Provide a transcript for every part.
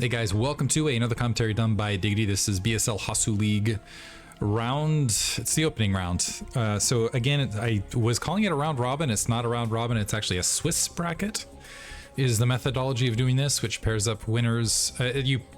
Hey guys, welcome to another commentary done by Diggity. This is BSL Hasuleague round. It's the opening round. So again, I was calling it a round robin. It's not a round robin. It's actually a Swiss bracket. Is the methodology of doing this, which pairs up winners.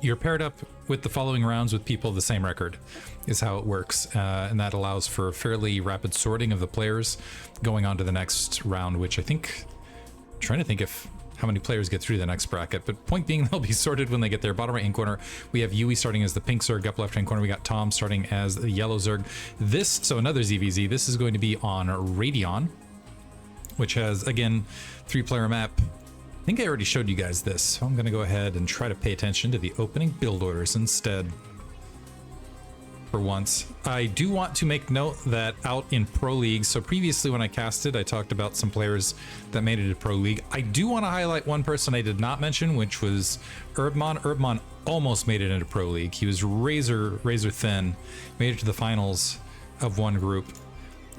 You're paired up with the following rounds with people of the same record, is how it works, and that allows for fairly rapid sorting of the players going on to the next round. Which I think, I'm trying to think if how many players get through the next bracket, but point being, they'll be sorted when they get there. Bottom right hand corner, we have Yuey starting as the pink Zerg. Up left hand corner, we got Tom starting as the yellow Zerg. So another ZVZ. This is going to be on Radion, which has, again, 3-player map. I think I already showed you guys this, so I'm going to go ahead and try to pay attention to the opening build orders instead. For once, I do want to make note that out in Pro League, so previously when I casted, I talked about some players that made it to Pro League. I do want to highlight one person I did not mention, which was Erbmon. Erbmon almost made it into Pro League. He was razor thin, made it to the finals of one group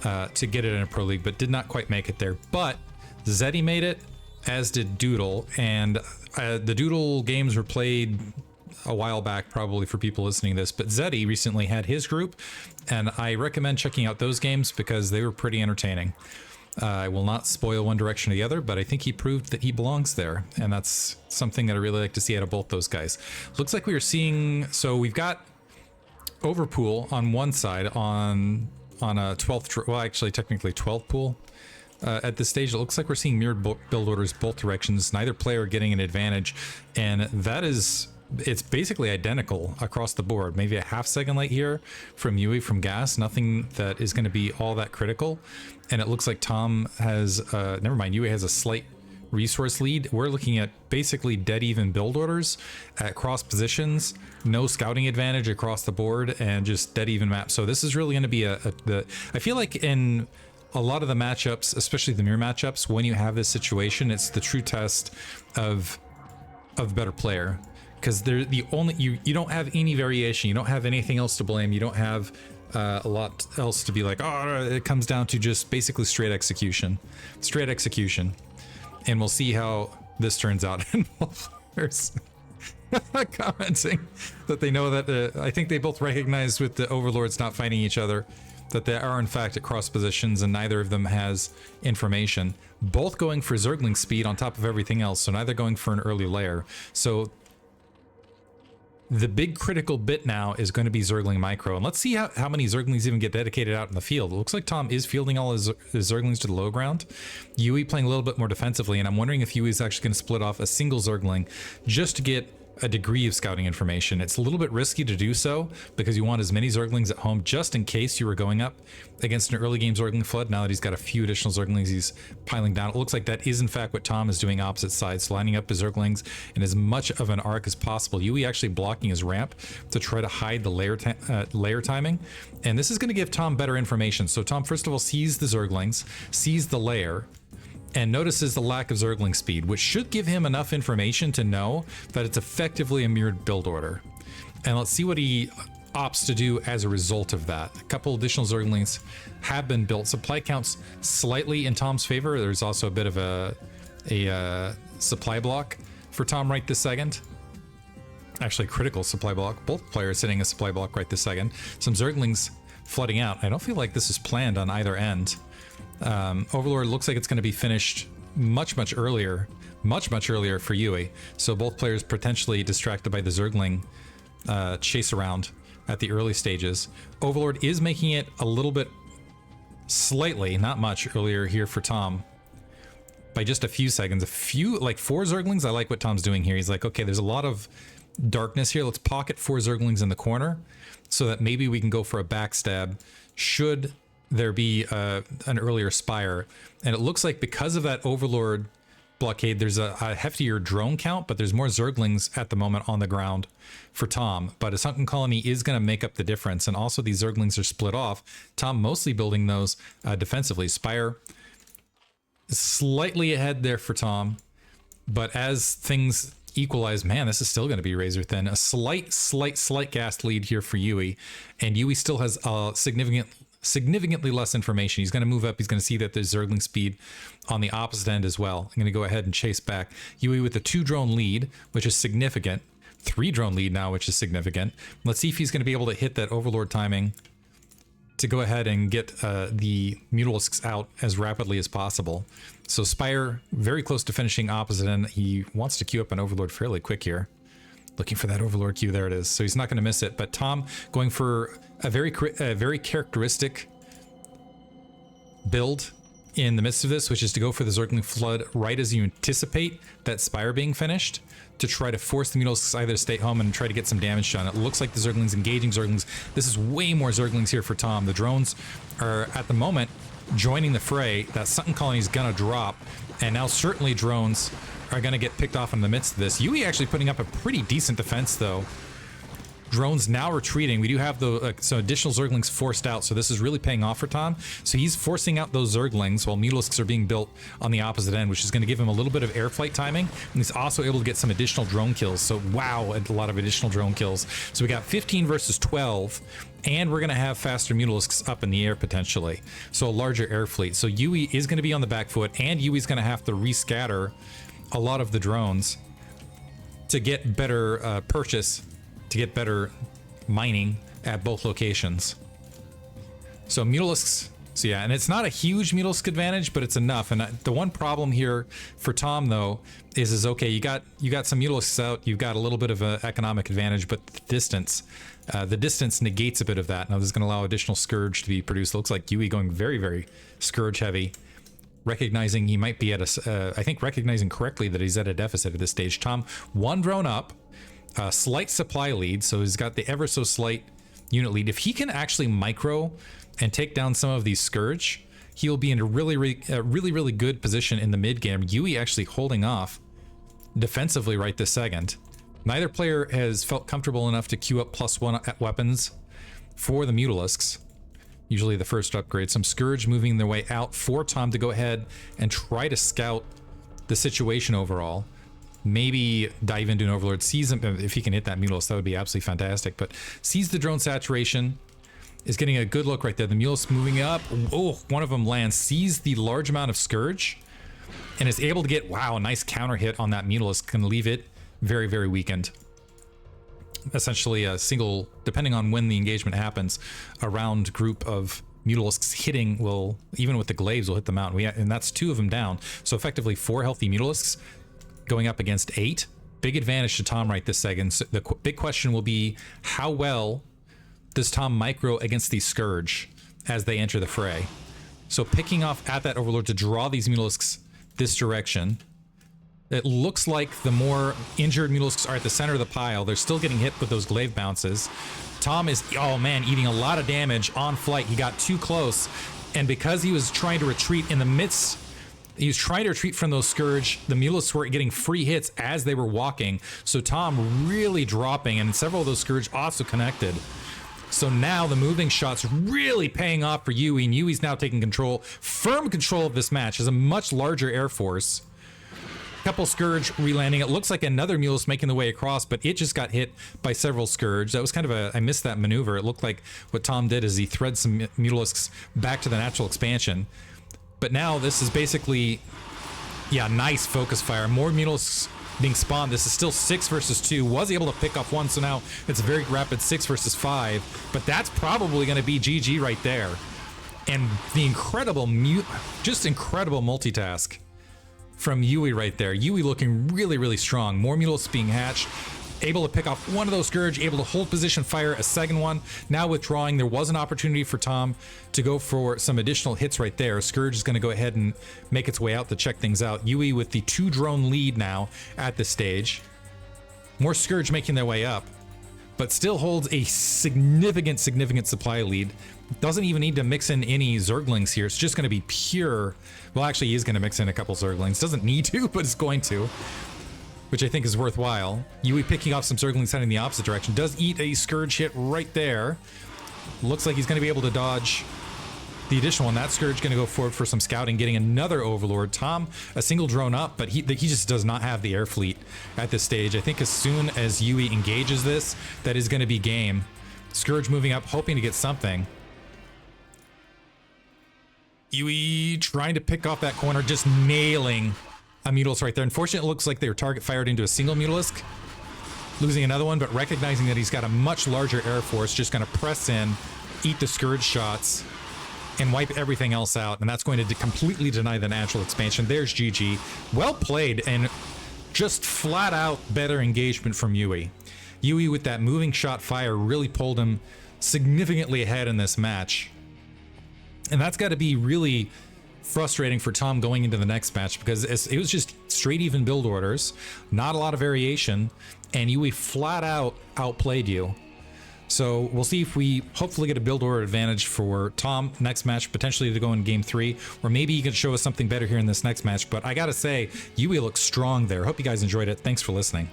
to get it in a Pro League, but did not quite make it there. But Zeddy made it, as did Doodle, and the Doodle games were played a while back, probably for people listening to this, but Zeddy recently had his group, and I recommend checking out those games because they were pretty entertaining. I will not spoil one direction or the other, but I think he proved that he belongs there, and that's something that I really like to see out of both those guys. Looks like we are seeing, so we've got Overpool on one side on a 12th, well actually technically 12th pool. At this stage, it looks like we're seeing mirrored build orders both directions, neither player getting an advantage, and that is, it's basically identical across the board. Maybe a half-second late here from Yuey from Gas, nothing that is going to be all that critical. And it looks like Tom has, never mind, Yuey has a slight resource lead. We're looking at basically dead even build orders at cross positions, no scouting advantage across the board, and just dead even map. So this is really going to be I feel like in a lot of the matchups, especially the mirror matchups, when you have this situation, it's the true test of better player. Because they're the only, you don't have any variation, you don't have anything else to blame, you don't have a lot else to be like, oh, it comes down to just basically straight execution. And we'll see how this turns out. And there's commenting that they know that, I think they both recognize with the overlords not fighting each other, that they are in fact at cross positions and neither of them has information. Both going for Zergling speed on top of everything else, so neither going for an early layer. So the big critical bit now is going to be Zergling Micro, and let's see how many Zerglings even get dedicated out in the field. It looks like Tom is fielding all his Zerglings to the low ground. Yuey playing a little bit more defensively, and I'm wondering if Yuey is actually going to split off a single Zergling just to get a degree of scouting information. It's a little bit risky to do so because you want as many Zerglings at home just in case you were going up against an early game Zergling flood. Now that he's got a few additional Zerglings he's piling down, it looks like that is in fact what Tom is doing opposite sides, lining up his Zerglings in as much of an arc as possible. Yuey actually blocking his ramp to try to hide the layer timing, and this is going to give Tom better information. So Tom first of all sees the Zerglings, sees the layer, and notices the lack of Zergling speed, which should give him enough information to know that it's effectively a mirrored build order. And let's see what he opts to do as a result of that. A couple additional Zerglings have been built. Supply counts slightly in Tom's favor. There's also a bit of a supply block for Tom right this second. Actually, critical supply block. Both players hitting a supply block right this second. Some Zerglings flooding out. I don't feel like this is planned on either end. Overlord looks like it's going to be finished much earlier for Yuey. So both players potentially distracted by the Zergling chase around at the early stages. Overlord is making it a little bit, slightly, not much, earlier here for Tom by just a few seconds. Like 4 Zerglings. I like what Tom's doing here. He's like, okay, there's a lot of darkness here. Let's pocket 4 Zerglings in the corner so that maybe we can go for a backstab should there be an earlier spire. And it looks like because of that Overlord blockade, there's a heftier drone count, but there's more Zerglings at the moment on the ground for Tom. But a sunken colony is going to make up the difference, and also these Zerglings are split off. Tom mostly building those defensively. Spire slightly ahead there for Tom, but as things equalize, man, this is still going to be razor thin. A slight gas lead here for Yuey, and Yuey still has a significantly less information. He's going to move up. He's going to see that there's Zergling speed on the opposite end as well. I'm going to go ahead and chase back. Yuey with the 2 drone lead, which is significant. 3 drone lead now, which is significant. Let's see if he's going to be able to hit that Overlord timing to go ahead and get the Mutalisks out as rapidly as possible. So Spire very close to finishing opposite end. He wants to queue up an Overlord fairly quick here. Looking for that Overlord queue. There it is. So he's not going to miss it. But Tom going for a very characteristic build in the midst of this, which is to go for the Zergling Flood right as you anticipate that Spire being finished, to try to force the Mutalisks either to stay home and try to get some damage done. It looks like the Zerglings engaging Zerglings. This is way more Zerglings here for Tom. The drones are at the moment joining the fray. That Sunken Colony is gonna drop, and now certainly drones are gonna get picked off in the midst of this. Yuey actually putting up a pretty decent defense though. Drones now retreating. We do have the some additional Zerglings forced out, so this is really paying off for Tom. So he's forcing out those Zerglings while Mutalisks are being built on the opposite end, which is going to give him a little bit of air flight timing, and he's also able to get some additional drone kills. So wow, a lot of additional drone kills. So we got 15 versus 12, and we're going to have faster Mutalisks up in the air potentially. So a larger air fleet. So Yuey is going to be on the back foot, and Yuey's going to have to rescatter a lot of the drones to get better purchase, to get better mining at both locations. So Mutalisks, so yeah, and it's not a huge Mutalisk advantage, but it's enough. And the one problem here for Tom though is okay, you got some Mutalisks out, you've got a little bit of an economic advantage, but the distance negates a bit of that. Now this is going to allow additional Scourge to be produced. It looks like Yuey going very, very Scourge heavy, recognizing he might be at a, I think recognizing correctly that he's at a deficit at this stage. Tom, 1 drone up, slight supply lead, so he's got the ever so slight unit lead. If he can actually micro and take down some of these Scourge, he'll be in a really good position in the mid game. Yuey actually holding off defensively right this second. Neither player has felt comfortable enough to queue up +1 at weapons for the Mutalisks. Usually the first upgrade. Some Scourge moving their way out for Tom to go ahead and try to scout the situation overall. Maybe dive into an Overlord, sees him. If he can hit that Mutalisk, that would be absolutely fantastic. But sees the drone saturation, is getting a good look right there. The Mutalisk moving up. Oh, one of them lands, sees the large amount of Scourge, and is able to get, wow, a nice counter hit on that Mutalisk. Can leave it very, very weakened. Essentially a single, depending on when the engagement happens, a round group of Mutalisks hitting will, even with the glaives, will hit them out. And that's 2 of them down. So effectively 4 healthy Mutalisks going up against 8. Big advantage to Tom right this second. So the big question will be, how well does Tom micro against these Scourge as they enter the fray? So picking off at that Overlord to draw these Mutalisks this direction. It looks like the more injured Mutalisks are at the center of the pile. They're still getting hit with those glaive bounces. Tom is, oh man, eating a lot of damage on flight. He got too close, and because he was trying to retreat in the midst, he was trying to retreat from those Scourge, the Mutalisks were getting free hits as they were walking. So Tom really dropping, and several of those Scourge also connected. So now the moving shots really paying off for Yuey, and Yuey's now taking control, firm control of this match. Has a much larger air force. Couple Scourge relanding. It looks like another Mutalisk making the way across, but it just got hit by several Scourge. That was kind of a, I missed that maneuver. It looked like what Tom did is he thread some Mutalisks back to the natural expansion. But now this is basically, yeah, nice focus fire. More Mutalisks being spawned. This is still 6 versus 2. Was able to pick off 1, so now it's a very rapid 6 versus 5. But that's probably going to be GG right there. And the incredible, just incredible multitask from Yuey right there. Yuey looking really, really strong. More Mutalisks being hatched. Able to pick off one of those Scourge, able to hold position, fire a second one. Now withdrawing, there was an opportunity for Tom to go for some additional hits right there. Scourge is going to go ahead and make its way out to check things out. Yuey with the 2 drone lead now at this stage. More Scourge making their way up, but still holds a significant supply lead. Doesn't even need to mix in any Zerglings here. It's just going to be pure. Well, actually, he is going to mix in a couple Zerglings. Doesn't need to, but it's going to, which I think is worthwhile. Yuey picking off some Zerglings heading the opposite direction. Does eat a Scourge hit right there. Looks like he's going to be able to dodge the additional one. That Scourge going to go forward for some scouting, getting another Overlord. Tom, a single drone up, but he just does not have the air fleet at this stage. I think as soon as Yuey engages this, that is going to be game. Scourge moving up, hoping to get something. Yuey trying to pick off that corner, just nailing a Mutalisk right there. Unfortunately, it looks like they were target fired into a single Mutalisk. losing another one, but recognizing that he's got a much larger air force, just going to press in, eat the scourge shots, and wipe everything else out. And that's going to completely deny the natural expansion. There's GG. Well played, and just flat out better engagement from Yuey. Yuey with that moving shot fire really pulled him significantly ahead in this match. And that's got to be really frustrating for Tom going into the next match, because it was just straight even build orders, not a lot of variation, and Yuey flat out outplayed you. So we'll see if we hopefully get a build order advantage for Tom next match, potentially to go in game 3, or maybe he can show us something better here in this next match. But I gotta say, Yuey looks strong there. Hope you guys enjoyed it. Thanks for listening.